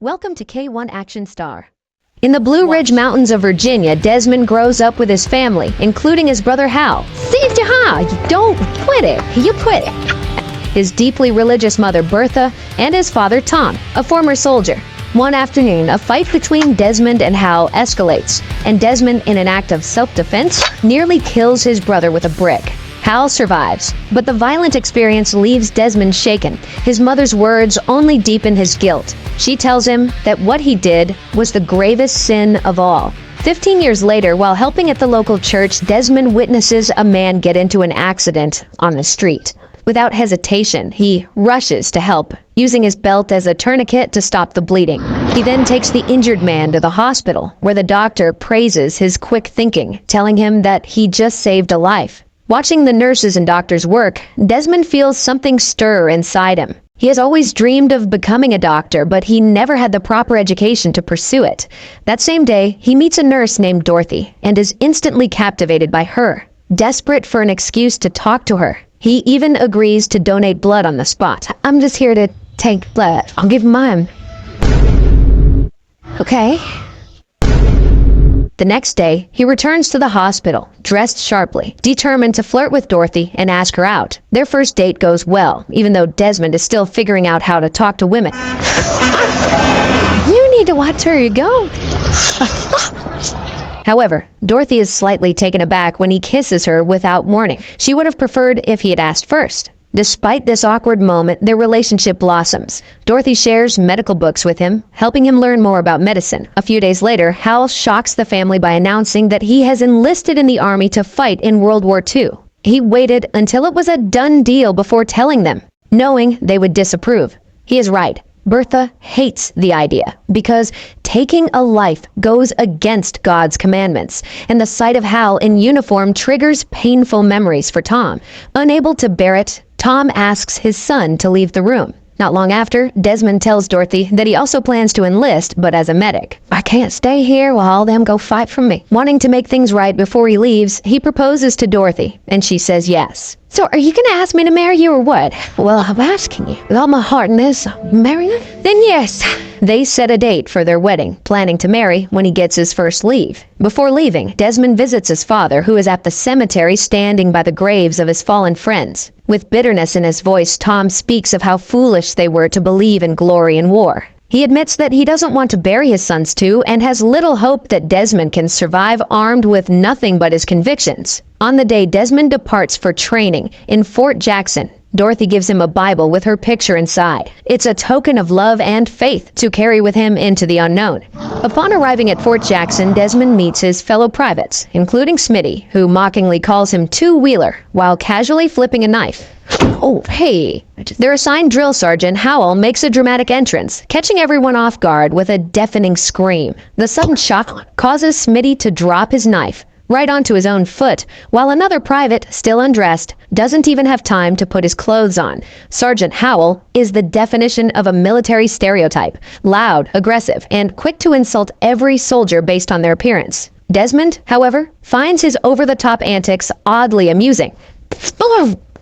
Welcome to Kaywon Action Star. In the Blue Ridge Mountains of Virginia, Desmond grows up with his family, including his brother Hal. Don't quit it. You quit it. His deeply religious mother Bertha, and his father Tom, a former soldier. One afternoon, a fight between Desmond and Hal escalates, and Desmond, in an act of self-defense, nearly kills his brother with a brick. Hal survives, but the violent experience leaves Desmond shaken. His mother's words only deepen his guilt. She tells him that what he did was the gravest sin of all. 15 years later, while helping at the local church, Desmond witnesses a man get into an accident on the street. Without hesitation, he rushes to help, using his belt as a tourniquet to stop the bleeding. He then takes the injured man to the hospital, where the doctor praises his quick thinking, telling him that he just saved a life. Watching the nurses and doctors work, Desmond feels something stir inside him. He has always dreamed of becoming a doctor, but he never had the proper education to pursue it. That same day, he meets a nurse named Dorothy and is instantly captivated by her. Desperate for an excuse to talk to her, he even agrees to donate blood on the spot. I'm just here to take blood. I'll give mine. Okay. The next day, he returns to the hospital, dressed sharply, determined to flirt with Dorothy and ask her out. Their first date goes well, even though Desmond is still figuring out how to talk to women. You need to watch where you go. However, Dorothy is slightly taken aback when he kisses her without warning. She would have preferred if he had asked first. Despite this awkward moment, their relationship blossoms. Dorothy shares medical books with him, helping him learn more about medicine. A few days later, Hal shocks the family by announcing that he has enlisted in the army to fight in World War II. He waited until it was a done deal before telling them, knowing they would disapprove. He is right. Bertha hates the idea because taking a life goes against God's commandments, and the sight of Hal in uniform triggers painful memories for Tom. Unable to bear it, Tom asks his son to leave the room. Not long after, Desmond tells Dorothy that he also plans to enlist, but as a medic. I can't stay here while all them go fight for me. Wanting to make things right before he leaves, he proposes to Dorothy, and she says yes. So are you gonna ask me to marry you or what? Well, I'm asking you. With all my heart in this, marry you? Then yes. They set a date for their wedding, planning to marry when he gets his first leave. Before leaving, Desmond visits his father, who is at the cemetery standing by the graves of his fallen friends. With bitterness in his voice, Tom speaks of how foolish they were to believe in glory in war. He admits that he doesn't want to bury his sons too, and has little hope that Desmond can survive armed with nothing but his convictions. On the day Desmond departs for training in Fort Jackson, Dorothy gives him a Bible with her picture inside. It's a token of love and faith to carry with him into the unknown. Upon arriving at Fort Jackson, Desmond meets his fellow privates, including Smitty, who mockingly calls him two-wheeler while casually flipping a knife. Oh, hey. Their assigned drill sergeant, Howell, makes a dramatic entrance, catching everyone off guard with a deafening scream. The sudden shock causes Smitty to drop his knife right onto his own foot, while another private, still undressed, doesn't even have time to put his clothes on. Sergeant Howell is the definition of a military stereotype, loud, aggressive, and quick to insult every soldier based on their appearance. Desmond, however, finds his over-the-top antics oddly amusing.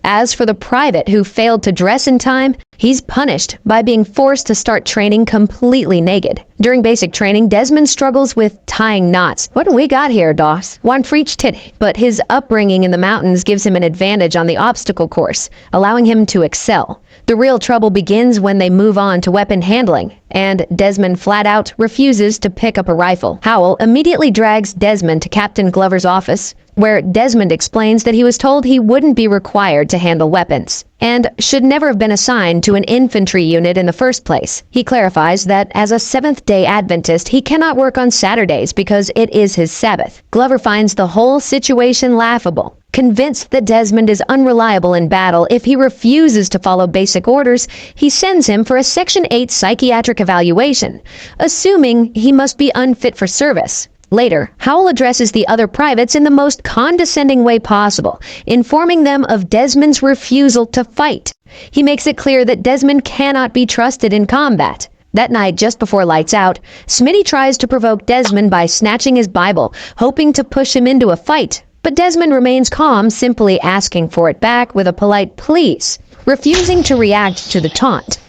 As for the private who failed to dress in time, he's punished by being forced to start training completely naked. During basic training, Desmond struggles with tying knots. What do we got here, Doss? One for each titty. But his upbringing in the mountains gives him an advantage on the obstacle course, allowing him to excel. The real trouble begins when they move on to weapon handling, and Desmond flat out refuses to pick up a rifle. Howell immediately drags Desmond to Captain Glover's office, where Desmond explains that he was told he wouldn't be required to handle weapons, and should never have been assigned to an infantry unit in the first place. He clarifies that as a Seventh-day Adventist, he cannot work on Saturdays because it is his Sabbath. Glover finds the whole situation laughable. Convinced that Desmond is unreliable in battle if he refuses to follow basic orders, he sends him for a Section 8 psychiatric evaluation, assuming he must be unfit for service. Later, Howell addresses the other privates in the most condescending way possible, informing them of Desmond's refusal to fight. He makes it clear that Desmond cannot be trusted in combat. That night, just before lights out, Smitty tries to provoke Desmond by snatching his Bible, hoping to push him into a fight. But Desmond remains calm, simply asking for it back with a polite please, refusing to react to the taunt.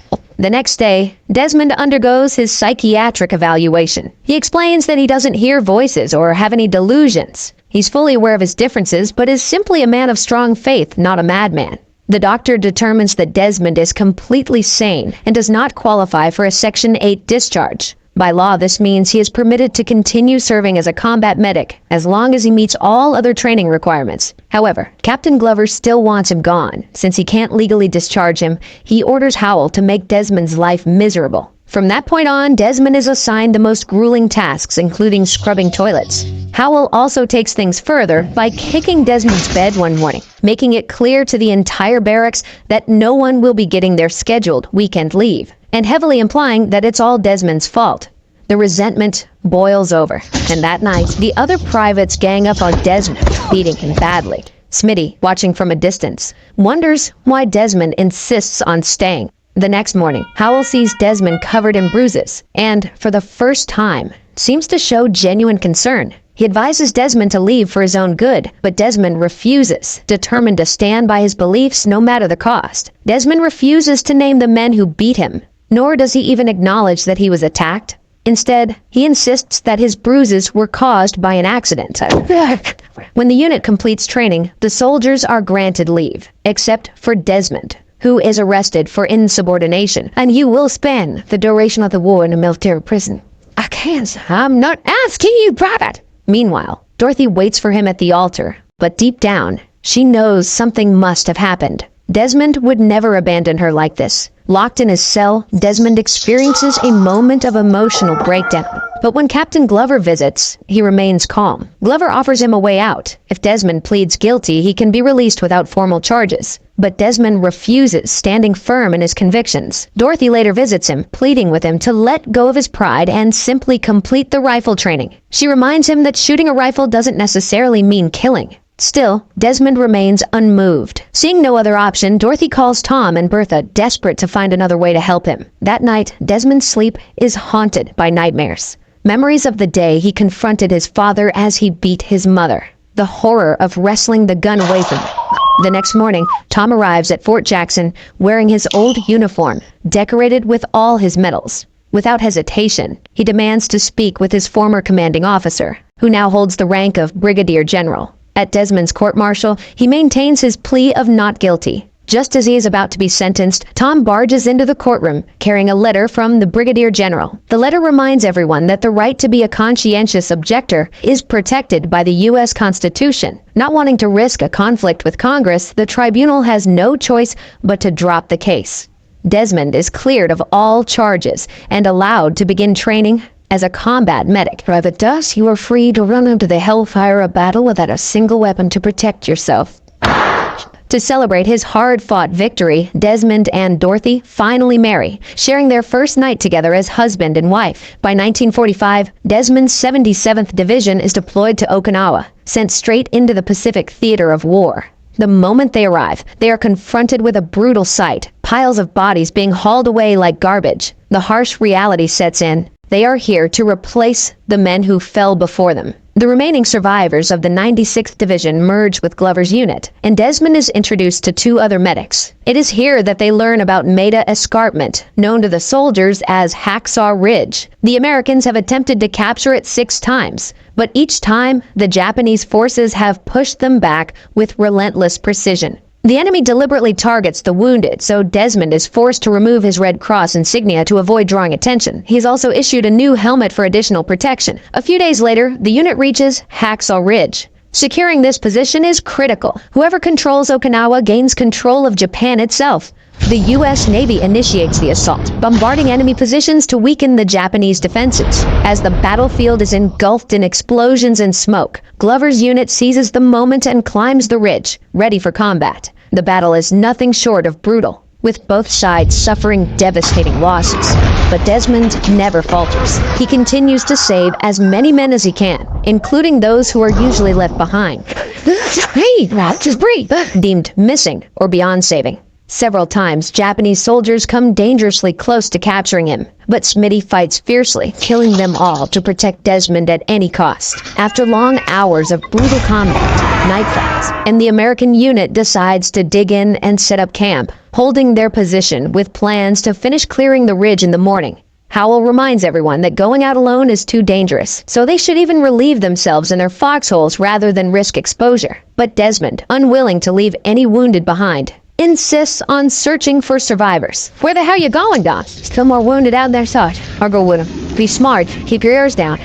The next day, Desmond undergoes his psychiatric evaluation. He explains that he doesn't hear voices or have any delusions. He's fully aware of his differences, but is simply a man of strong faith, not a madman. The doctor determines that Desmond is completely sane and does not qualify for a Section 8 discharge. By law, this means he is permitted to continue serving as a combat medic as long as he meets all other training requirements. However, Captain Glover still wants him gone. Since he can't legally discharge him, he orders Howell to make Desmond's life miserable. From that point on, Desmond is assigned the most grueling tasks, including scrubbing toilets. Howell also takes things further by kicking Desmond's bed one morning, making it clear to the entire barracks that no one will be getting their scheduled weekend leave, and heavily implying that it's all Desmond's fault. The resentment boils over, and that night, the other privates gang up on Desmond, beating him badly. Smitty, watching from a distance, wonders why Desmond insists on staying. The next morning, Howell sees Desmond covered in bruises, and, for the first time, seems to show genuine concern. He advises Desmond to leave for his own good, but Desmond refuses, determined to stand by his beliefs no matter the cost. Desmond refuses to name the men who beat him, nor does he even acknowledge that he was attacked. Instead, he insists that his bruises were caused by an accident. When the unit completes training, the soldiers are granted leave, except for Desmond, who is arrested for insubordination, and you will spend the duration of the war in a military prison. I can't. I'm not asking you, Private. Meanwhile, Dorothy waits for him at the altar, but deep down, she knows something must have happened. Desmond would never abandon her like this. Locked in his cell, Desmond experiences a moment of emotional breakdown. But when Captain Glover visits, he remains calm. Glover offers him a way out. If Desmond pleads guilty, he can be released without formal charges. But Desmond refuses, standing firm in his convictions. Dorothy later visits him, pleading with him to let go of his pride and simply complete the rifle training. She reminds him that shooting a rifle doesn't necessarily mean killing. Still, Desmond remains unmoved. Seeing no other option, Dorothy calls Tom and Bertha, desperate to find another way to help him. That night, Desmond's sleep is haunted by nightmares. Memories of the day he confronted his father as he beat his mother. The horror of wresting the gun away from him. The next morning, Tom arrives at Fort Jackson wearing his old uniform, decorated with all his medals. Without hesitation, he demands to speak with his former commanding officer, who now holds the rank of Brigadier General. At Desmond's court-martial, he maintains his plea of not guilty. Just as he is about to be sentenced, Tom barges into the courtroom, carrying a letter from the Brigadier General. The letter reminds everyone that the right to be a conscientious objector is protected by the U.S. Constitution. Not wanting to risk a conflict with Congress, the tribunal has no choice but to drop the case. Desmond is cleared of all charges and allowed to begin training as a combat medic. Private Duss, you are free to run into the hellfire of battle without a single weapon to protect yourself. To celebrate his hard-fought victory, Desmond and Dorothy finally marry, sharing their first night together as husband and wife. By 1945, Desmond's 77th Division is deployed to Okinawa, sent straight into the Pacific theater of war. The moment they arrive, they are confronted with a brutal sight, piles of bodies being hauled away like garbage. The harsh reality sets in. They are here to replace the men who fell before them. The remaining survivors of the 96th Division merge with Glover's unit, and Desmond is introduced to two other medics. It is here that they learn about Maida Escarpment, known to the soldiers as Hacksaw Ridge. The Americans have attempted to capture it 6 times, but each time, the Japanese forces have pushed them back with relentless precision. The enemy deliberately targets the wounded, so Desmond is forced to remove his Red Cross insignia to avoid drawing attention. He's also issued a new helmet for additional protection. A few days later, the unit reaches Hacksaw Ridge. Securing this position is critical. Whoever controls Okinawa gains control of Japan itself. The U.S. Navy initiates the assault, bombarding enemy positions to weaken the Japanese defenses. As the battlefield is engulfed in explosions and smoke, Glover's unit seizes the moment and climbs the ridge, ready for combat. The battle is nothing short of brutal, with both sides suffering devastating losses. But Desmond never falters. He continues to save as many men as he can, including those who are usually left behind, deemed missing or beyond saving. Several times, Japanese soldiers come dangerously close to capturing him, but Smitty fights fiercely, killing them all to protect Desmond at any cost. After long hours of brutal combat, night falls, and the American unit decides to dig in and set up camp, holding their position with plans to finish clearing the ridge in the morning. Howell reminds everyone that going out alone is too dangerous, so they should even relieve themselves in their foxholes rather than risk exposure. But Desmond, unwilling to leave any wounded behind, insists on searching for survivors. Where the hell you going, Don? Still more wounded out there, Sarge. I'll go with him. Be smart. Keep your ears down.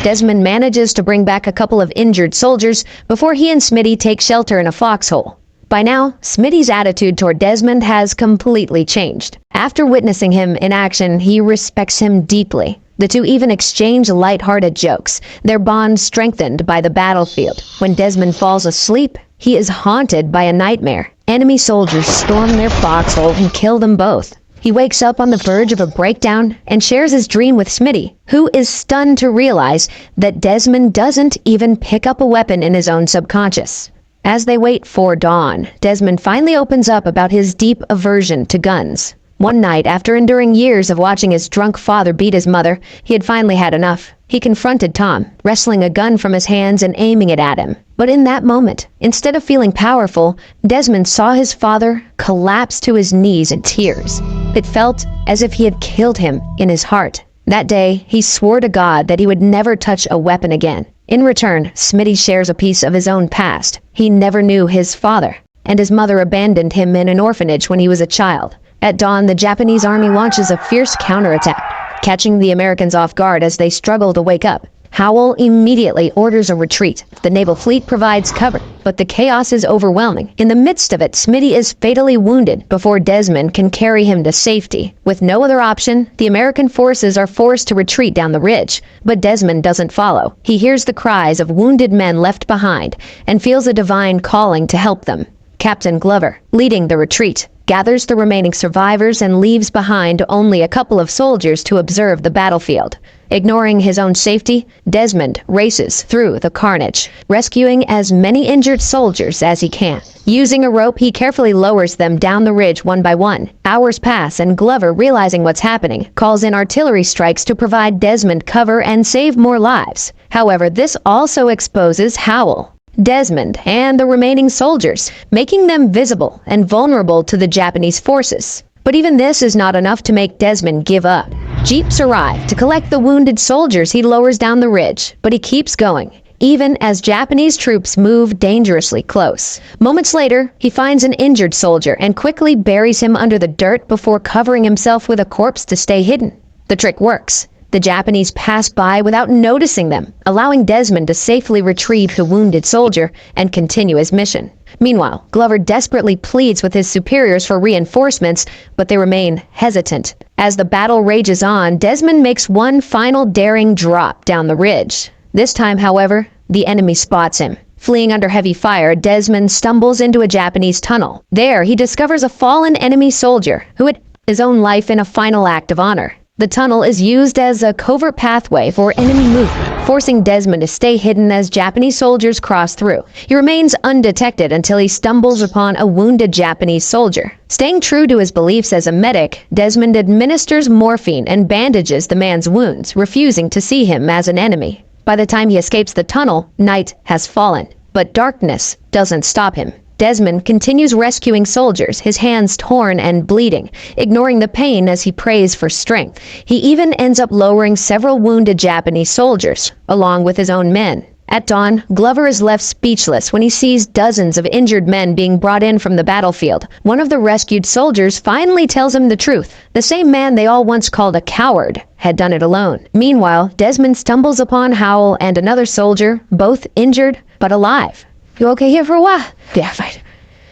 Desmond manages to bring back a couple of injured soldiers before he and Smitty take shelter in a foxhole. By now, Smitty's attitude toward Desmond has completely changed. After witnessing him in action, he respects him deeply. The two even exchange light-hearted jokes, their bond strengthened by the battlefield. When Desmond falls asleep, he is haunted by a nightmare. Enemy soldiers storm their foxhole and kill them both. He wakes up on the verge of a breakdown and shares his dream with Smitty, who is stunned to realize that Desmond doesn't even pick up a weapon in his own subconscious. As they wait for dawn, Desmond finally opens up about his deep aversion to guns. One night, after enduring years of watching his drunk father beat his mother, he had finally had enough. He confronted Tom, wresting a gun from his hands and aiming it at him. But in that moment, instead of feeling powerful, Desmond saw his father collapse to his knees in tears. It felt as if he had killed him in his heart. That day, he swore to God that he would never touch a weapon again. In return, Smitty shares a piece of his own past. He never knew his father, and his mother abandoned him in an orphanage when he was a child. At dawn, the Japanese army launches a fierce counterattack, catching the Americans off guard as they struggle to wake up. Howell immediately orders a retreat. The naval fleet provides cover, but the chaos is overwhelming. In the midst of it, Smitty is fatally wounded before Desmond can carry him to safety. With no other option, the American forces are forced to retreat down the ridge, but Desmond doesn't follow. He hears the cries of wounded men left behind and feels a divine calling to help them. Captain Glover, leading the retreat, gathers the remaining survivors and leaves behind only a couple of soldiers to observe the battlefield. Ignoring his own safety, Desmond races through the carnage, rescuing as many injured soldiers as he can. Using a rope, he carefully lowers them down the ridge one by one. Hours pass, and Glover, realizing what's happening, calls in artillery strikes to provide Desmond cover and save more lives. However, this also exposes Howell, Desmond, and the remaining soldiers, making them visible and vulnerable to the Japanese forces. But even this is not enough to make Desmond give up. Jeeps arrive to collect the wounded soldiers he lowers down the ridge, but he keeps going, even as Japanese troops move dangerously close. Moments later, he finds an injured soldier and quickly buries him under the dirt before covering himself with a corpse to stay hidden. The trick works. The Japanese pass by without noticing them, allowing Desmond to safely retrieve the wounded soldier and continue his mission. Meanwhile, Glover desperately pleads with his superiors for reinforcements, but they remain hesitant. As the battle rages on, Desmond makes one final daring drop down the ridge. This time, however, the enemy spots him. Fleeing under heavy fire, Desmond stumbles into a Japanese tunnel. There, he discovers a fallen enemy soldier who had his own life in a final act of honor. The tunnel is used as a covert pathway for enemy movement, forcing Desmond to stay hidden as Japanese soldiers cross through. He remains undetected until he stumbles upon a wounded Japanese soldier. Staying true to his beliefs as a medic, Desmond administers morphine and bandages the man's wounds, refusing to see him as an enemy. By the time he escapes the tunnel, night has fallen, but darkness doesn't stop him. Desmond continues rescuing soldiers, his hands torn and bleeding, ignoring the pain as he prays for strength. He even ends up lowering several wounded Japanese soldiers, along with his own men. At dawn, Glover is left speechless when he sees dozens of injured men being brought in from the battlefield. One of the rescued soldiers finally tells him the truth. The same man they all once called a coward had done it alone. Meanwhile, Desmond stumbles upon Howell and another soldier, both injured but alive. "You okay here for a while?" "Yeah, fine.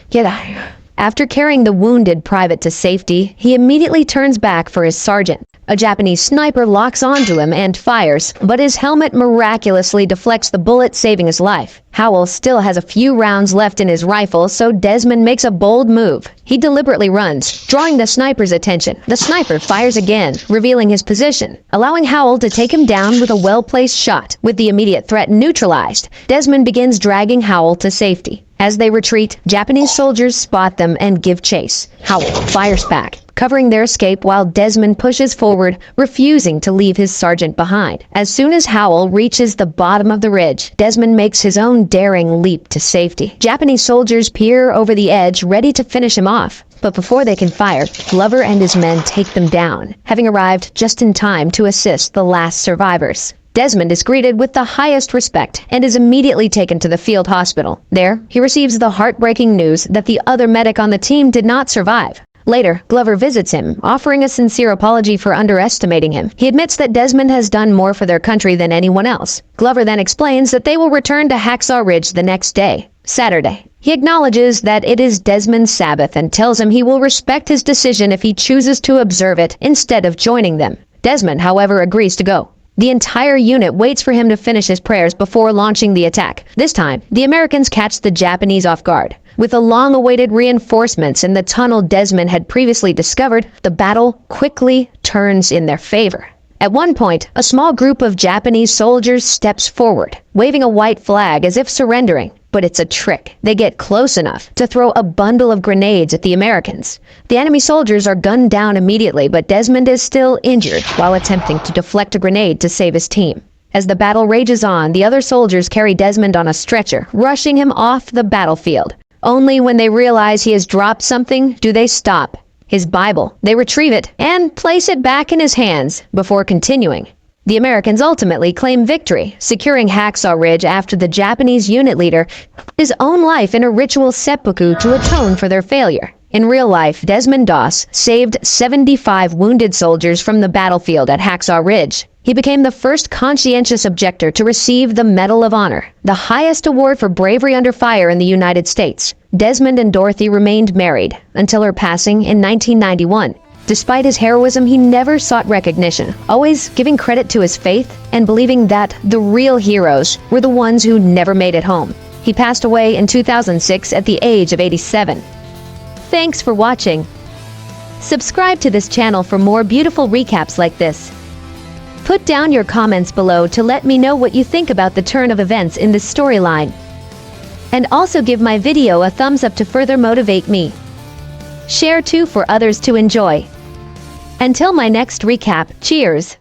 Get out of here." After carrying the wounded private to safety, he immediately turns back for his sergeant. A Japanese sniper locks onto him and fires, but his helmet miraculously deflects the bullet, saving his life. Howell still has a few rounds left in his rifle, so Desmond makes a bold move. He deliberately runs, drawing the sniper's attention. The sniper fires again, revealing his position, allowing Howell to take him down with a well-placed shot. With the immediate threat neutralized, Desmond begins dragging Howell to safety. As they retreat, Japanese soldiers spot them and give chase. Howell fires back, covering their escape while Desmond pushes forward, refusing to leave his sergeant behind. As soon as Howell reaches the bottom of the ridge, Desmond makes his own daring leap to safety. Japanese soldiers peer over the edge, ready to finish him off. But before they can fire, Glover and his men take them down, having arrived just in time to assist the last survivors. Desmond is greeted with the highest respect and is immediately taken to the field hospital. There, he receives the heartbreaking news that the other medic on the team did not survive. Later, Glover visits him, offering a sincere apology for underestimating him. He admits that Desmond has done more for their country than anyone else. Glover then explains that they will return to Hacksaw Ridge the next day, Saturday. He acknowledges that it is Desmond's Sabbath and tells him he will respect his decision if he chooses to observe it instead of joining them. Desmond, however, agrees to go. The entire unit waits for him to finish his prayers before launching the attack. This time, the Americans catch the Japanese off guard. With the long-awaited reinforcements in the tunnel Desmond had previously discovered, the battle quickly turns in their favor. At one point, a small group of Japanese soldiers steps forward, waving a white flag as if surrendering. But it's a trick. They get close enough to throw a bundle of grenades at the Americans. The enemy soldiers are gunned down immediately, but Desmond is still injured while attempting to deflect a grenade to save his team. As the battle rages on, the other soldiers carry Desmond on a stretcher, rushing him off the battlefield. Only when they realize he has dropped something do they stop. His Bible. They retrieve it and place it back in his hands before continuing. The Americans ultimately claim victory, securing Hacksaw Ridge after the Japanese unit leader his own life in a ritual seppuku to atone for their failure. In real life, Desmond Doss saved 75 wounded soldiers from the battlefield at Hacksaw Ridge. He became the first conscientious objector to receive the Medal of Honor, the highest award for bravery under fire in the United States. Desmond and Dorothy remained married until her passing in 1991. Despite his heroism, he never sought recognition, always giving credit to his faith and believing that the real heroes were the ones who never made it home. He passed away in 2006 at the age of 87. Thanks for watching. Subscribe to this channel for more beautiful recaps like this. Put down your comments below to let me know what you think about the turn of events in this storyline. And also give my video a thumbs up to further motivate me. Share too for others to enjoy. Until my next recap, cheers!